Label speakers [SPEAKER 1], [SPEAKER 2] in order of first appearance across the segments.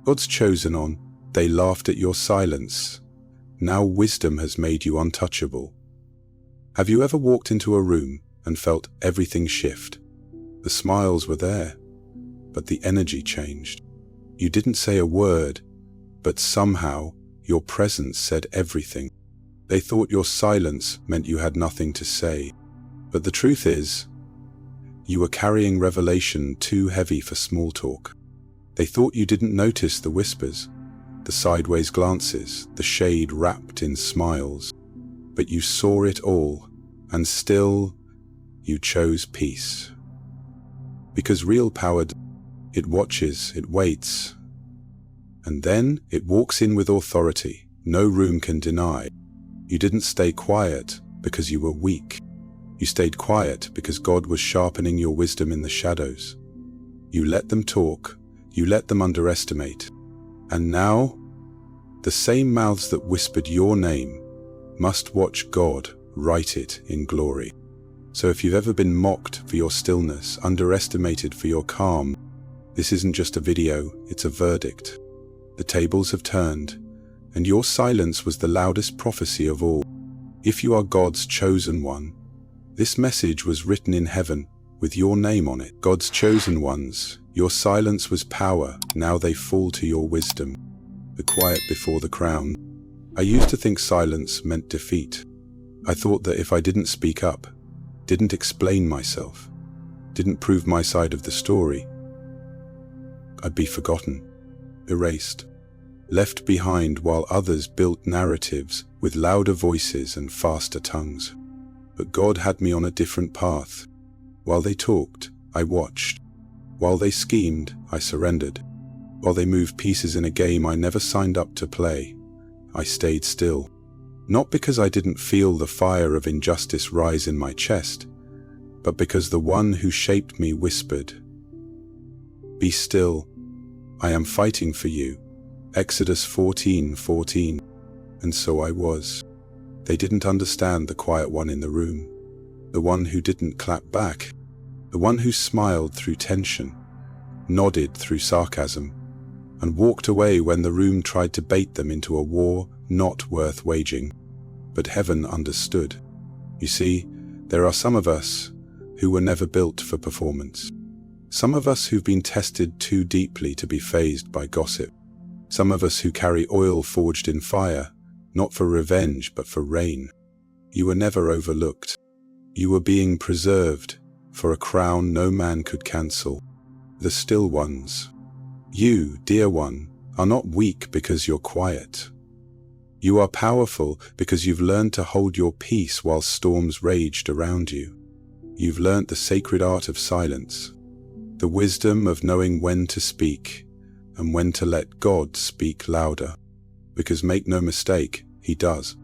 [SPEAKER 1] God's chosen one, they laughed at your silence. Now wisdom has made you untouchable. Have you ever walked into a room and felt everything shift? The smiles were there, but the energy changed. You didn't say a word, but somehow your presence said everything. They thought your silence meant you had nothing to say. But the truth is, you were carrying revelation too heavy for small talk. They thought you didn't notice the whispers, the sideways glances, the shade wrapped in smiles. But you saw it all, and still, you chose peace. Because real power, it watches, it waits, and then it walks in with authority. No room can deny. You didn't stay quiet because you were weak. You stayed quiet because God was sharpening your wisdom in the shadows. You let them talk, you let them underestimate. And now, the same mouths that whispered your name must watch God write it in glory. So if you've ever been mocked for your stillness, underestimated for your calm, this isn't just a video, it's a verdict. The tables have turned, and your silence was the loudest prophecy of all. If you are God's chosen one, this message was written in heaven with your name on it. God's chosen ones, your silence was power, now they fall to your wisdom. The quiet before the crown. I used to think silence meant defeat. I thought that if I didn't speak up, didn't explain myself, didn't prove my side of the story, I'd be forgotten, erased, left behind while others built narratives with louder voices and faster tongues. But God had me on a different path. While they talked, I watched. While they schemed, I surrendered. While they moved pieces in a game I never signed up to play, I stayed still. Not because I didn't feel the fire of injustice rise in my chest, but because the one who shaped me whispered, "Be still, I am fighting for you." Exodus 14:14. And so I was. They didn't understand the quiet one in the room, the one who didn't clap back, the one who smiled through tension, nodded through sarcasm, and walked away when the room tried to bait them into a war not worth waging. But heaven understood. You see, there are some of us who were never built for performance. Some of us who've been tested too deeply to be fazed by gossip. Some of us who carry oil forged in fire, not for revenge but for rain. You were never overlooked. You were being preserved for a crown no man could cancel. The still ones. You, dear one, are not weak because you're quiet. You are powerful because you've learned to hold your peace while storms raged around you. You've learnt the sacred art of silence, the wisdom of knowing when to speak and when to let God speak louder. Because make no mistake, He does.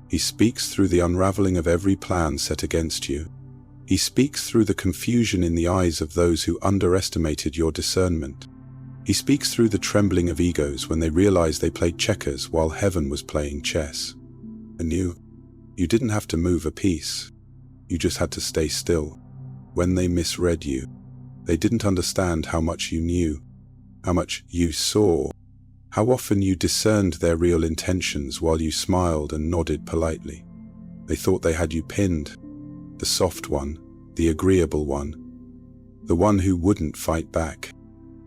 [SPEAKER 1] He speaks through the unraveling of every plan set against you. He speaks through the confusion in the eyes of those who underestimated your discernment. He speaks through the trembling of egos when they realized they played checkers while heaven was playing chess. And you didn't have to move a piece. You just had to stay still. When they misread you, they didn't understand how much you knew, how much you saw, how often you discerned their real intentions while you smiled and nodded politely. They thought they had you pinned, the soft one, the agreeable one, the one who wouldn't fight back.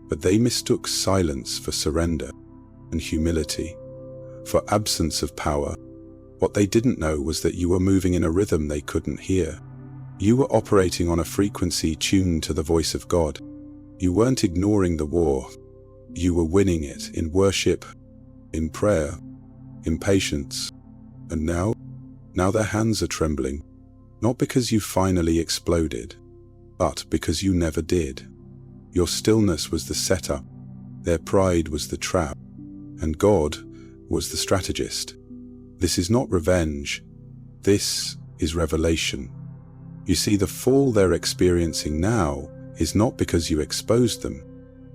[SPEAKER 1] But they mistook silence for surrender and humility, for absence of power. What they didn't know was that you were moving in a rhythm they couldn't hear. You were operating on a frequency tuned to the voice of God. You weren't ignoring the war. You were winning it in worship, in prayer, in patience. And now their hands are trembling, not because you finally exploded, but because you never did. Your stillness was the setup, their pride was the trap, and God was the strategist. This is not revenge, this is revelation. You see, the fall they're experiencing now is not because you exposed them.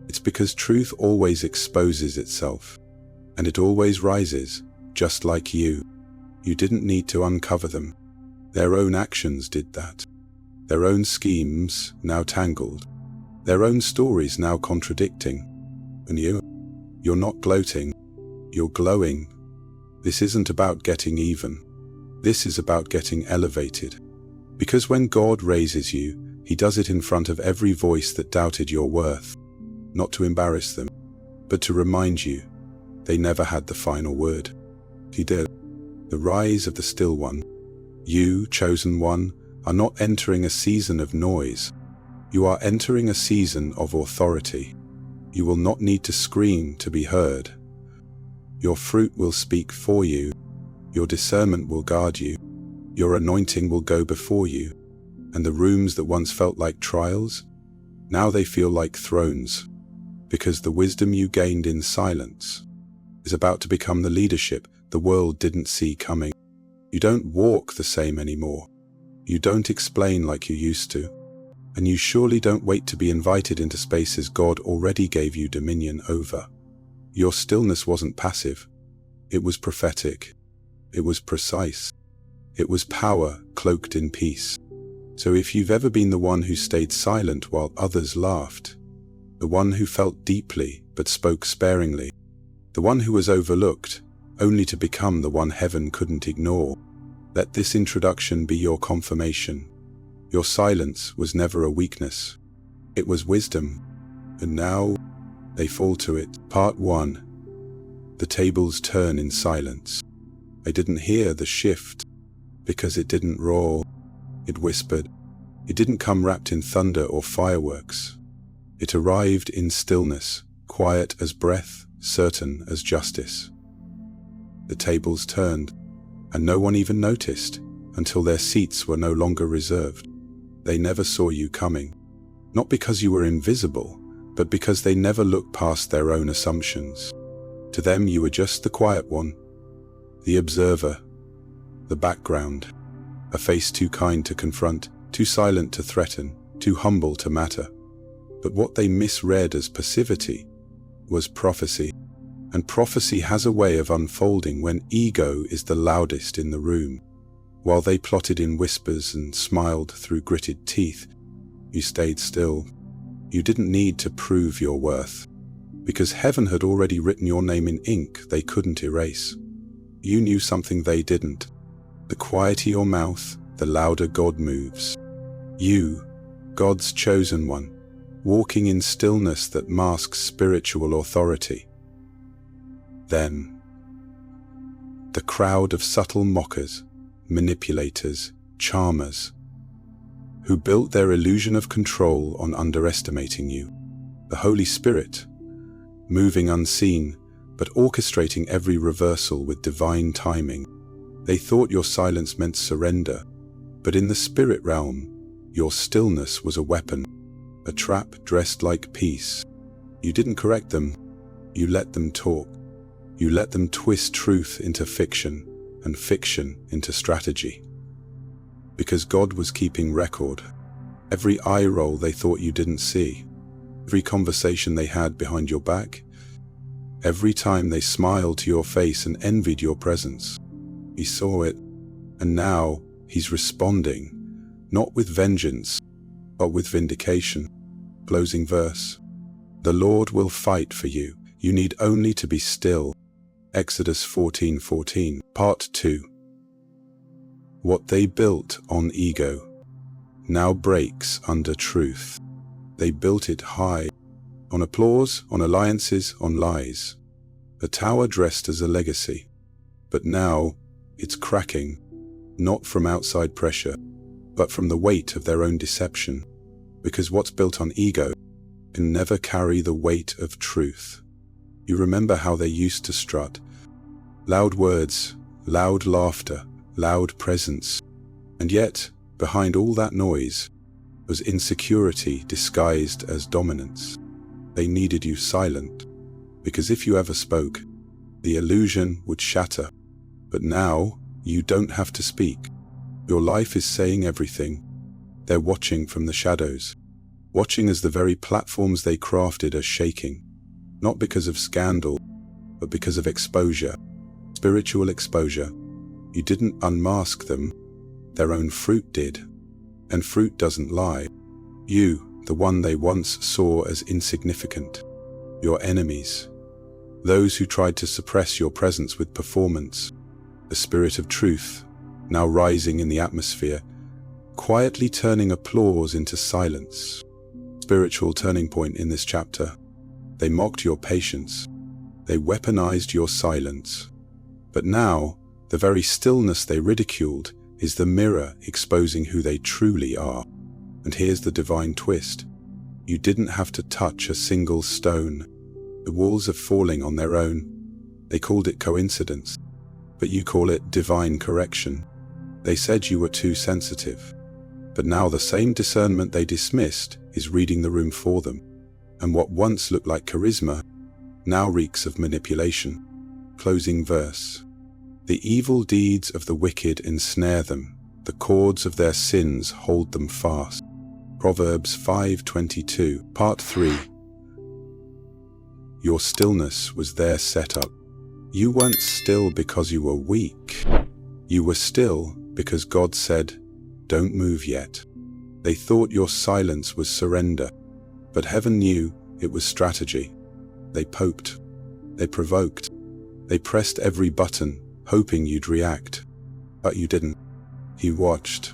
[SPEAKER 1] It's because truth always exposes itself, and it always rises, just like you. You didn't need to uncover them. Their own actions did that. Their own schemes, now tangled. Their own stories now contradicting. And You're not gloating, you're glowing. This isn't about getting even. This is about getting elevated. Because when God raises you, He does it in front of every voice that doubted your worth, not to embarrass them, but to remind you they never had the final word. He did. The rise of the still one. You, chosen one, are not entering a season of noise. You are entering a season of authority. You will not need to scream to be heard. Your fruit will speak for you. Your discernment will guard you. Your anointing will go before you. And the rooms that once felt like trials, now they feel like thrones. Because the wisdom you gained in silence is about to become the leadership the world didn't see coming. You don't walk the same anymore. You don't explain like you used to. And you surely don't wait to be invited into spaces God already gave you dominion over. Your stillness wasn't passive. It was prophetic. It was precise. It was power cloaked in peace. So if you've ever been the one who stayed silent while others laughed, the one who felt deeply but spoke sparingly, the one who was overlooked only to become the one heaven couldn't ignore, let this introduction be your confirmation. Your silence was never a weakness. It was wisdom. And now they fall to it. Part 1. The tables turn in silence. I didn't hear the shift because it didn't roar. It whispered. It didn't come wrapped in thunder or fireworks. It arrived in stillness, quiet as breath, certain as justice. The tables turned, and no one even noticed until their seats were no longer reserved. They never saw you coming, not because you were invisible, but because they never looked past their own assumptions. To them, you were just the quiet one, the observer, the background, a face too kind to confront, too silent to threaten, too humble to matter. But what they misread as passivity was prophecy. And prophecy has a way of unfolding when ego is the loudest in the room. While they plotted in whispers and smiled through gritted teeth, you stayed still. You didn't need to prove your worth, because heaven had already written your name in ink they couldn't erase. You knew something they didn't. The quieter your mouth, the louder God moves. You, God's chosen one, walking in stillness that masks spiritual authority. Then, the crowd of subtle mockers, manipulators, charmers, who built their illusion of control on underestimating you. The Holy Spirit, moving unseen, but orchestrating every reversal with divine timing. They thought your silence meant surrender, but in the spirit realm, your stillness was a weapon, a trap dressed like peace. You didn't correct them, you let them talk. You let them twist truth into fiction and fiction into strategy. Because God was keeping record. Every eye roll they thought you didn't see. Every conversation they had behind your back. Every time they smiled to your face and envied your presence. He saw it, and now He's responding, not with vengeance, but with vindication. Closing verse. The Lord will fight for you. You need only to be still. Exodus 14:14, Part 2. What they built on ego now breaks under truth. They built it high, on applause, on alliances, on lies. A tower dressed as a legacy. But now it's cracking, not from outside pressure, but from the weight of their own deception. Because what's built on ego can never carry the weight of truth. You remember how they used to strut. Loud words, loud laughter, loud presence. And yet, behind all that noise, was insecurity disguised as dominance. They needed you silent, because if you ever spoke, the illusion would shatter. But now, you don't have to speak. Your life is saying everything. They're watching from the shadows, watching as the very platforms they crafted are shaking. Not because of scandal, but because of exposure, spiritual exposure. You didn't unmask them, their own fruit did. And fruit doesn't lie. You, the one they once saw as insignificant, your enemies, Those who tried to suppress your presence with performance. The spirit of truth, now rising in the atmosphere, quietly turning applause into silence. Spiritual turning point in this chapter. They mocked your patience. They weaponized your silence. But now, the very stillness they ridiculed is the mirror exposing who they truly are. And here's the divine twist. You didn't have to touch a single stone. The walls are falling on their own. They called it coincidence, but you call it divine correction. They said you were too sensitive. But now the same discernment they dismissed is reading the room for them. And what once looked like charisma now reeks of manipulation. Closing verse. The evil deeds of the wicked ensnare them. The cords of their sins hold them fast. Proverbs 5:22, Part 3. Your stillness was their setup. You weren't still because you were weak. You were still because God said, "Don't move yet." They thought your silence was surrender, but heaven knew it was strategy. They poked. They provoked. They pressed every button, hoping you'd react. But you didn't. You watched.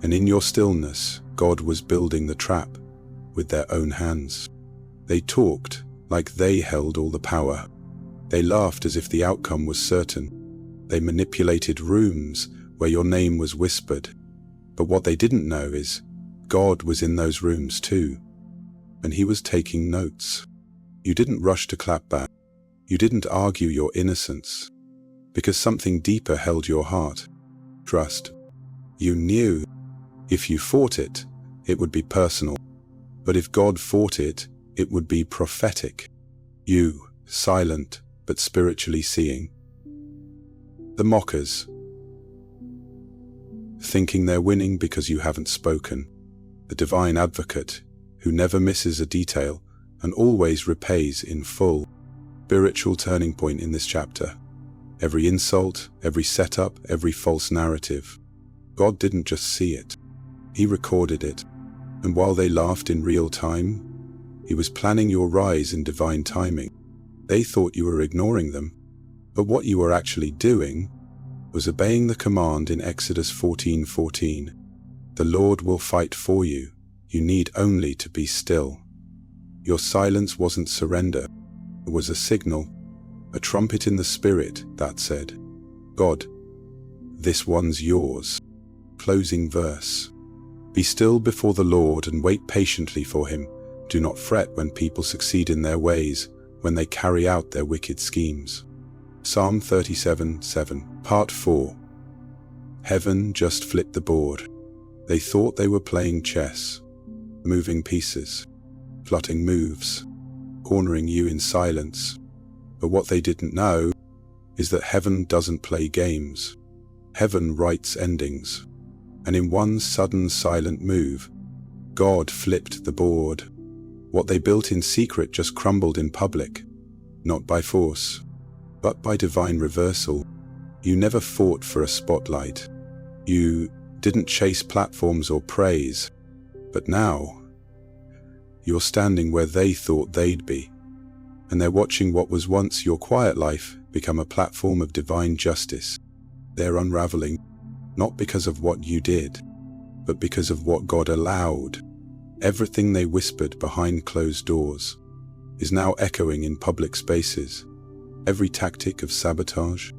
[SPEAKER 1] And in your stillness, God was building the trap with their own hands. They talked like they held all the power. They laughed as if the outcome was certain. They manipulated rooms where your name was whispered. But what they didn't know is God was in those rooms too. And he was taking notes. You didn't rush to clap back. You didn't argue your innocence. Because something deeper held your heart. Trust. You knew if you fought it, it would be personal. But if God fought it, it would be prophetic. You, silent but spiritually seeing. The mockers. Thinking they're winning because you haven't spoken. The divine advocate, who never misses a detail and always repays in full. Spiritual turning point in this chapter. Every insult, every setup, every false narrative. God didn't just see it. He recorded it. And while they laughed in real time, he was planning your rise in divine timing. They thought you were ignoring them, but what you were actually doing was obeying the command in Exodus 14:14. The Lord will fight for you. You need only to be still. Your silence wasn't surrender. It was a signal, a trumpet in the spirit that said, God, this one's yours. Closing verse. Be still before the Lord and wait patiently for him. Do not fret when people succeed in their ways, when they carry out their wicked schemes. Psalm 37:7, Part 4. Heaven just flipped the board. They thought they were playing chess, moving pieces, plotting moves, cornering you in silence. But what they didn't know is that heaven doesn't play games. Heaven writes endings. And in one sudden silent move, God flipped the board. What they built in secret just crumbled in public, not by force, but by divine reversal. You never fought for a spotlight. You didn't chase platforms or praise. But now, you're standing where they thought they'd be. And they're watching what was once your quiet life become a platform of divine justice. They're unraveling, not because of what you did, but because of what God allowed. Everything they whispered behind closed doors is now echoing in public spaces. Every tactic of sabotage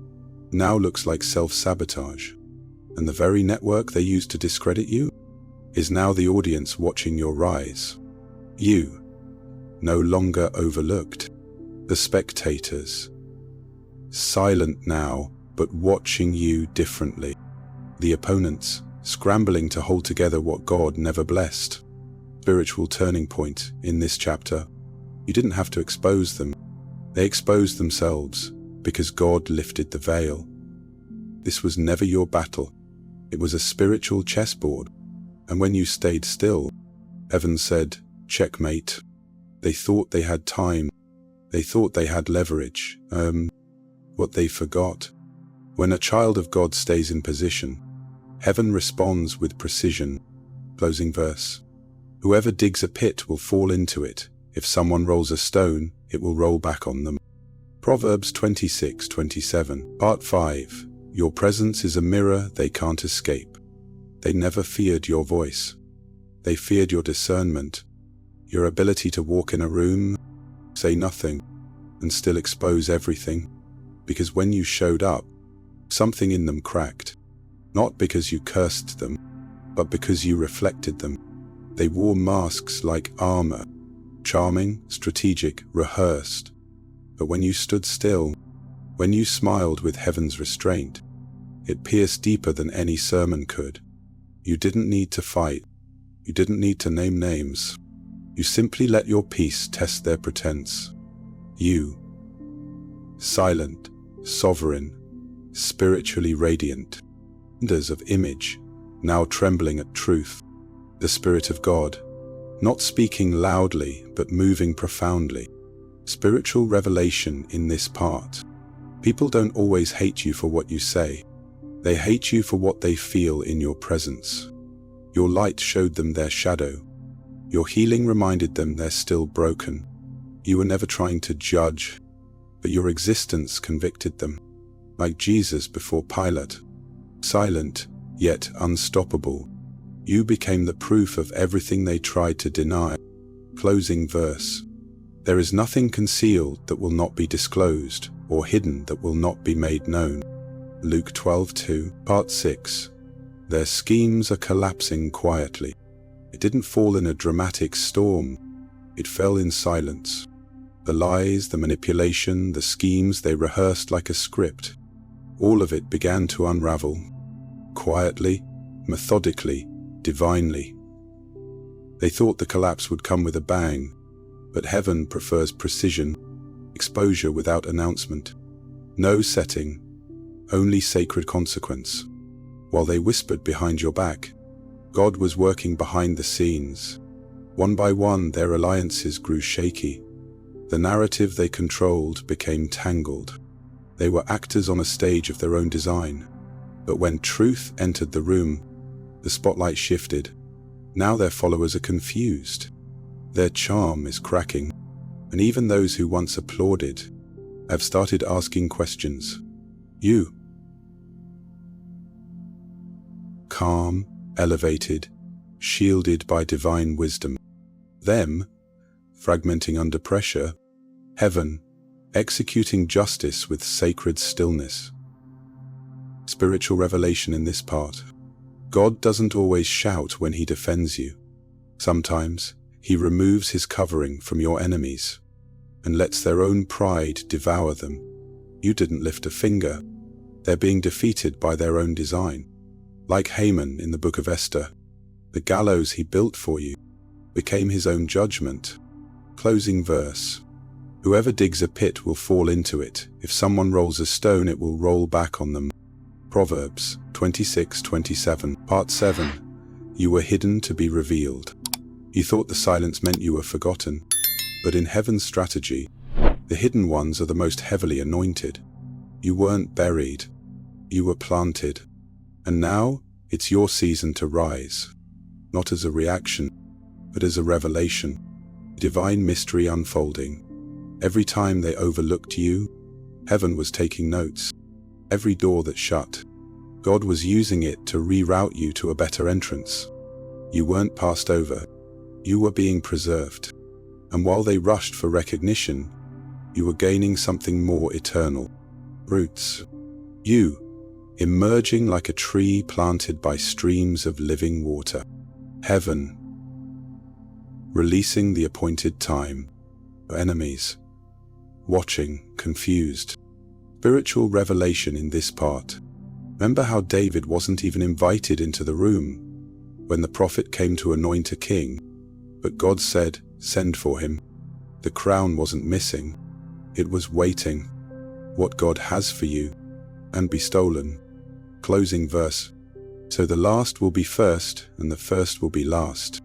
[SPEAKER 1] now looks like self-sabotage. And the very network they used to discredit you is now the audience watching your rise. You, no longer overlooked. The spectators, silent now, but watching you differently. The opponents, scrambling to hold together what God never blessed. Spiritual turning point in this chapter. You didn't have to expose them. They exposed themselves because God lifted the veil. This was never your battle. It was a spiritual chessboard. And when you stayed still, heaven said, checkmate. They thought they had time. They thought they had leverage. What they forgot. When a child of God stays in position, heaven responds with precision. Closing verse. Whoever digs a pit will fall into it. If someone rolls a stone, it will roll back on them. Proverbs 26:27, Part 5. Your presence is a mirror they can't escape. They never feared your voice. They feared your discernment, your ability to walk in a room, say nothing, and still expose everything. Because when you showed up, something in them cracked. Not because you cursed them, but because you reflected them. They wore masks like armor, charming, strategic, rehearsed. But when you stood still, when you smiled with heaven's restraint, it pierced deeper than any sermon could. You didn't need to fight. You didn't need to name names. You simply let your peace test their pretense. You, silent, sovereign, spiritually radiant, wonders of image, now trembling at truth, the Spirit of God, not speaking loudly but moving profoundly. Spiritual revelation in this part. People don't always hate you for what you say. They hate you for what they feel in your presence. Your light showed them their shadow. Your healing reminded them they're still broken. You were never trying to judge, but your existence convicted them. Like Jesus before Pilate, silent yet unstoppable, you became the proof of everything they tried to deny. Closing verse. There is nothing concealed that will not be disclosed, or hidden that will not be made known. Luke 12:2, Part 6. Their schemes are collapsing quietly. It didn't fall in a dramatic storm. It fell in silence. The lies, the manipulation, the schemes they rehearsed like a script, all of it began to unravel. Quietly, methodically, divinely. They thought the collapse would come with a bang, but heaven prefers precision, exposure without announcement. No setting, only sacred consequence. While they whispered behind your back, God was working behind the scenes. One by one, their alliances grew shaky. The narrative they controlled became tangled. They were actors on a stage of their own design. But when truth entered the room, the spotlight shifted. Now their followers are confused. Their charm is cracking, and even those who once applauded have started asking questions. You, calm, elevated, shielded by divine wisdom. Them, fragmenting under pressure. Heaven, executing justice with sacred stillness. Spiritual revelation in this part. God doesn't always shout when he defends you. Sometimes he removes his covering from your enemies and lets their own pride devour them. You didn't lift a finger. They're being defeated by their own design. Like Haman in the book of Esther, the gallows he built for you became his own judgment. Closing verse. Whoever digs a pit will fall into it. If someone rolls a stone, it will roll back on them. Proverbs 26:27, Part 7. You were hidden to be revealed. You thought the silence meant you were forgotten, but in heaven's strategy, the hidden ones are the most heavily anointed. You weren't buried, you were planted. And now, it's your season to rise. Not as a reaction, but as a revelation. Divine mystery unfolding. Every time they overlooked you, heaven was taking notes. Every door that shut, God was using it to reroute you to a better entrance. You weren't passed over, you were being preserved. And while they rushed for recognition, you were gaining something more eternal. Roots. You, emerging like a tree planted by streams of living water. Heaven, releasing the appointed time. Enemies, watching, confused. Spiritual revelation in this part. Remember how David wasn't even invited into the room when the prophet came to anoint a king, but God said, send for him. The crown wasn't missing, it was waiting. What God has for you, and be stolen. Closing verse. So the last will be first, and the first will be last.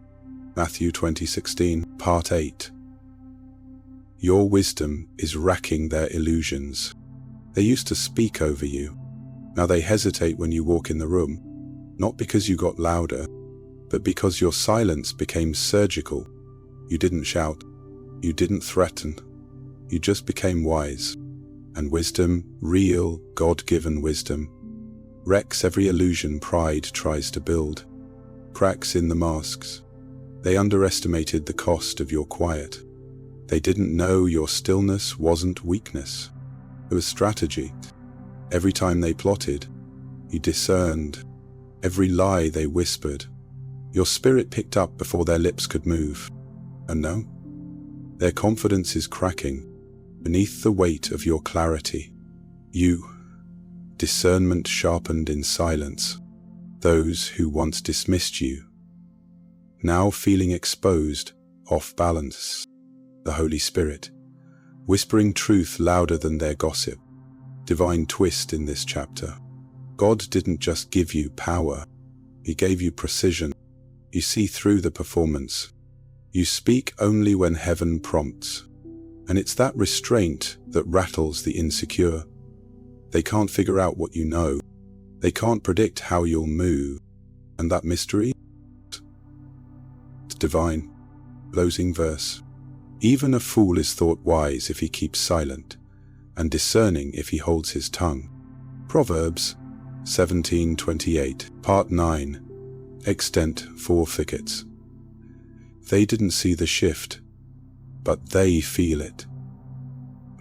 [SPEAKER 1] Matthew 20:16, Part 8. Your wisdom is racking their illusions. They used to speak over you. Now they hesitate when you walk in the room, not because you got louder, but because your silence became surgical. You didn't shout, you didn't threaten, you just became wise. And wisdom, real, God-given wisdom, wrecks every illusion pride tries to build, cracks in the masks. They underestimated the cost of your quiet. They didn't know your stillness wasn't weakness. It was strategy. Every time they plotted, you discerned. Every lie they whispered, your spirit picked up before their lips could move. And no, their confidence is cracking beneath the weight of your clarity. You, discernment sharpened in silence. Those who once dismissed you, now feeling exposed, off balance. The Holy Spirit, whispering truth louder than their gossip. Divine twist in this chapter. God didn't just give you power, He gave you precision. You see through the performance. You speak only when heaven prompts. And it's that restraint that rattles the insecure. They can't figure out what you know. They can't predict how you'll move. And that mystery? It's divine. Closing verse. Even a fool is thought wise if he keeps silent, and discerning if he holds his tongue. Proverbs 17:28, Part 9. Extent 4 thickets. They didn't see the shift, but they feel it.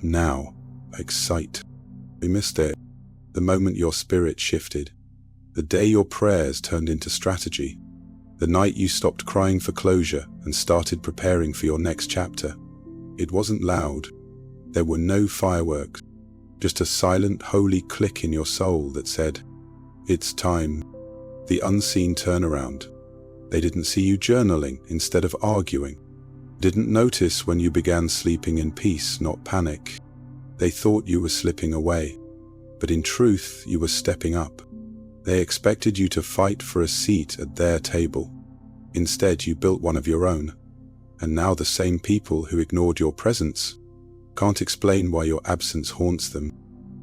[SPEAKER 1] Now, like sight. We missed it. The moment your spirit shifted. The day your prayers turned into strategy. The night you stopped crying for closure and started preparing for your next chapter. It wasn't loud. There were no fireworks. Just a silent, holy click in your soul that said, "It's time." The unseen turnaround. They didn't see you journaling instead of arguing. Didn't notice when you began sleeping in peace, not panic. They thought you were slipping away. But in truth, you were stepping up. They expected you to fight for a seat at their table. Instead, you built one of your own. And now the same people who ignored your presence can't explain why your absence haunts them.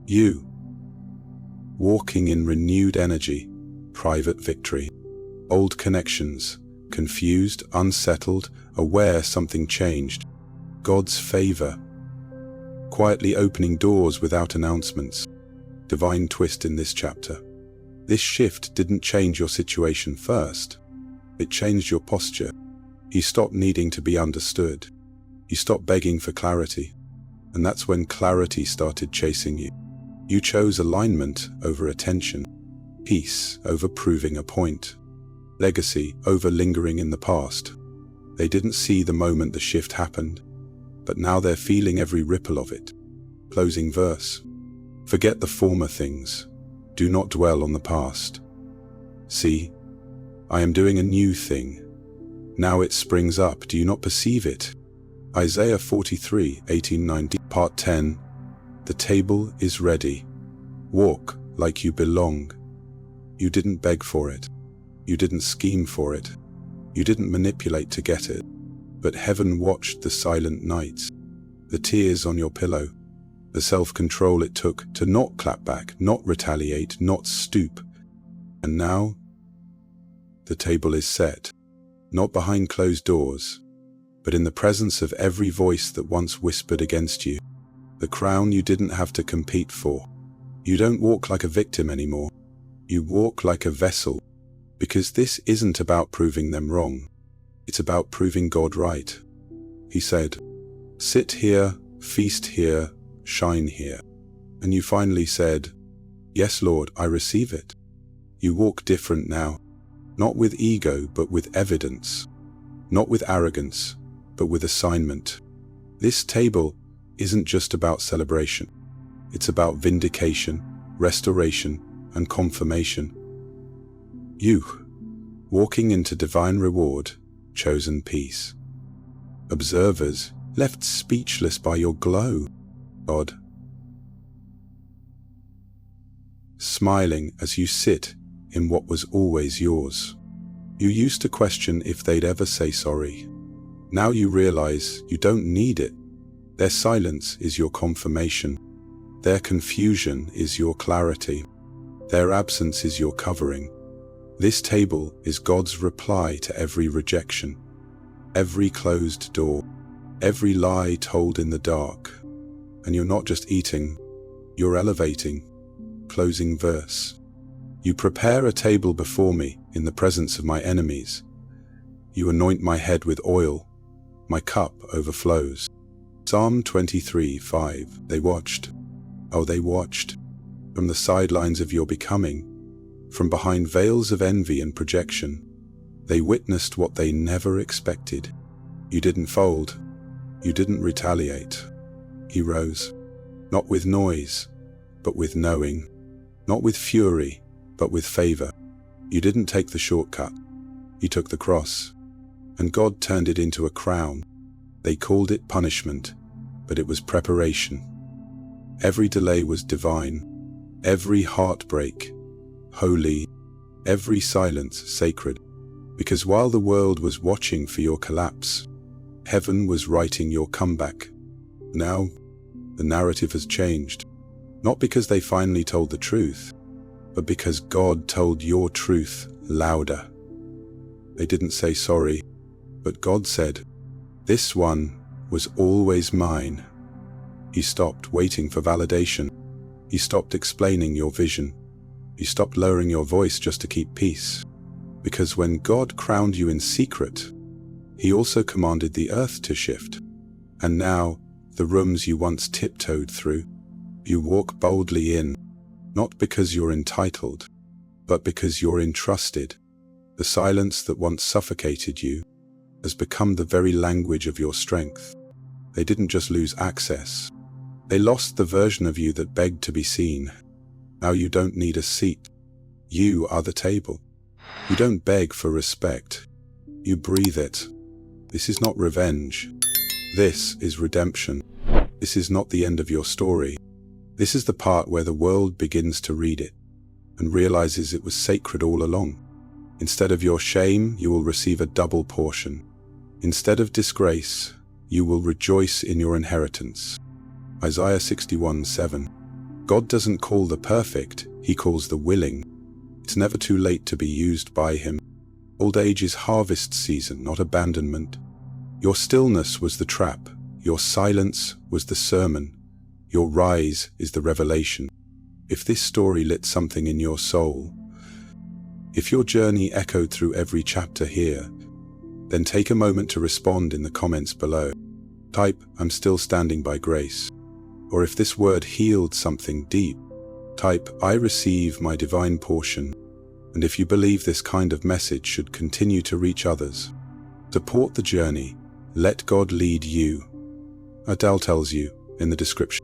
[SPEAKER 1] You, walking in renewed energy, private victory, old connections, confused, unsettled, aware something changed. God's favor, quietly opening doors without announcements. Divine twist in this chapter. This shift didn't change your situation first. It changed your posture. You stopped needing to be understood. You stopped begging for clarity. And that's when clarity started chasing you. You chose alignment over attention, peace over proving a point, legacy over lingering in the past. They didn't see the moment the shift happened, but now they're feeling every ripple of it. Closing verse. Forget the former things. Do not dwell on the past. See, I am doing a new thing. Now it springs up. Do you not perceive it? Isaiah 43:18-19, Part 10. The table is ready. Walk like you belong. You didn't beg for it. You didn't scheme for it. You didn't manipulate to get it. But heaven watched the silent nights, the tears on your pillow, the self-control it took to not clap back, not retaliate, not stoop. And now, the table is set, not behind closed doors, but in the presence of every voice that once whispered against you. The crown you didn't have to compete for. You don't walk like a victim anymore. You walk like a vessel, because this isn't about proving them wrong. It's about proving God right. He said, "Sit here, feast here, shine here." And you finally said, "Yes, Lord, I receive it." You walk different now, not with ego, but with evidence, not with arrogance, but with assignment. This table isn't just about celebration. It's about vindication, restoration, and confirmation. You, walking into divine reward, chosen peace. Observers left speechless by your glow, God. Smiling as you sit in what was always yours. You used to question if they'd ever say sorry. Now you realize you don't need it. Their silence is your confirmation. Their confusion is your clarity. Their absence is your covering. This table is God's reply to every rejection, every closed door, every lie told in the dark. And you're not just eating, You're elevating. Closing verse. You prepare a table before me in the presence of my enemies. You anoint my head with oil. My cup overflows. Psalm 23:5. They watched. Oh, they watched. From the sidelines of your becoming, from behind veils of envy and projection, they witnessed what they never expected. You didn't fold. You didn't retaliate. He rose. Not with noise, but with knowing. Not with fury, but with favor. You didn't take the shortcut. You took the cross. And God turned it into a crown. They called it punishment, but it was preparation. Every delay was divine. Every heartbreak, holy. Every silence, sacred. Because while the world was watching for your collapse, heaven was writing your comeback. Now, the narrative has changed. Not because they finally told the truth, but because God told your truth louder. They didn't say sorry, but God said, "This one was always mine." He stopped waiting for validation. He stopped explaining your vision. He stopped lowering your voice just to keep peace. Because when God crowned you in secret, He also commanded the earth to shift. And now, the rooms you once tiptoed through, you walk boldly in, not because you're entitled, but because you're entrusted. The silence that once suffocated you has become the very language of your strength. They didn't just lose access. They lost the version of you that begged to be seen. Now you don't need a seat. You are the table. You don't beg for respect. You breathe it. This is not revenge. This is redemption. This is not the end of your story. This is the part where the world begins to read it and realizes it was sacred all along. Instead of your shame, you will receive a double portion. Instead of disgrace, you will rejoice in your inheritance. Isaiah 61:7. God doesn't call the perfect, He calls the willing. It's never too late to be used by Him. Old age is harvest season, not abandonment. Your stillness was the trap. Your silence was the sermon. Your rise is the revelation. If this story lit something in your soul, if your journey echoed through every chapter here, then take a moment to respond in the comments below. Type, "I'm still standing by grace." Or if this word healed something deep, type, "I receive my divine portion." And if you believe this kind of message should continue to reach others, support the journey. Let God lead you. Adele tells you in the description.